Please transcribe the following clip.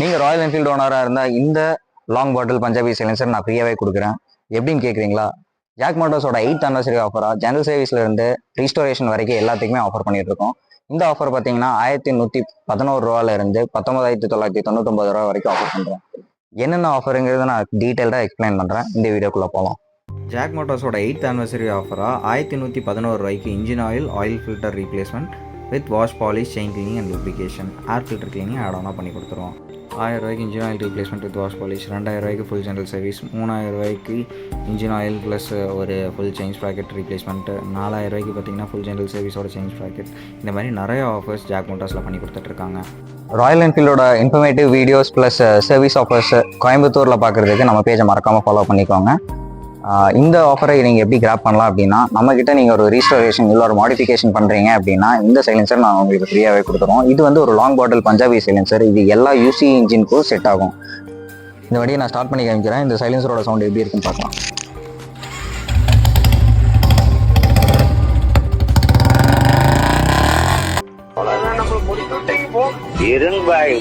நீங்கள் Royal Enfield ஓனராக இருந்தால் இந்த லாங் பாட்டில் பஞ்சாபி சைலன்சர் நான் ஃப்ரீயாகவே கொடுக்குறேன். எப்படின்னு கேட்குறீங்களா? ஜாக் மோட்டார்ஸோட 8th anniversary ஆஃபராக ஜெனரல் சர்வீஸ்ல இருந்து ரீஸ்டோரேஷன் வரைக்கும் எல்லாத்துக்குமே ஆஃபர் பண்ணிட்டு இருக்கோம். இந்த ஆஃபர் பார்த்தீங்கன்னா 1111 ரூபாயில இருந்து 19,999 ரூபா வரைக்கும் ஆஃபர் பண்ணுறோம். என்னென்ன ஆஃபருங்கிறத நான் டீட்டெயில்டாக எக்ஸ்பிளைன் பண்ணுறேன். இந்த வீடியோக்குள்ளே போகலாம். ஜாக் மோட்டார்ஸோட 8th anniversary ஆஃபராக 1111 ரூபாய்க்கு engine oil filter replacement with wash polish chain cleaning and lubrication air filter cleaning add ஆனாக பண்ணி கொடுத்துருவோம். 1000 ரூபாய்க்கு engine oil replacement with wash polish, 2000 ரூபாய்க்கு ஃபுல் ஜெனரல் சர்வீஸ், 3000 ரூபாய்க்கு இன்ஜின் ஆயில் ப்ளஸ் ஒரு ஃபுல் சேஞ்ச் ப்ராக்கெட் ரீப்ளேஸ்மெண்ட்டு, 4000 ரூபாய்க்கு பார்த்தீங்கன்னா full general சர்வீஸோட சேஞ்ச் ப்ராக்கெட். இந்த மாதிரி நிறைய ஆஃபர்ஸ் ஜாக் மோட்டார்ஸில் பண்ணி கொடுத்துட்ருக்காங்க. ராயல் என்ஃபீல்டோட informative videos plus service offers கோயம்புத்தூரில் பார்க்குறதுக்கு நம்ம பேஜை மறக்காமல் ஃபாலோ பண்ணிக்கோங்க. இந்த ஆஃபரை நீங்கள் எப்படி கிராப் பண்ணலாம் அப்படின்னா, நம்மக்கிட்ட நீங்கள் ஒரு ரீஸ்டோரேஷன் இல்லை ஒரு மாடிஃபிகேஷன் பண்ணுறீங்க அப்படின்னா இந்த சைலன்சர் நான் உங்களுக்கு ஃப்ரீயாகவே கொடுத்துருவோம். இது வந்து ஒரு லாங் பாட்டில் பஞ்சாபி சைலன்சர். இது எல்லா யூசி இன்ஜினுக்கும் செட் ஆகும். இந்த வழியை நான் ஸ்டார்ட் பண்ணி காமிக்கிறேன். இந்த சைலன்சரோட சவுண்ட் எப்படி இருக்குன்னு பார்க்கலாம். இருங்க பாய்.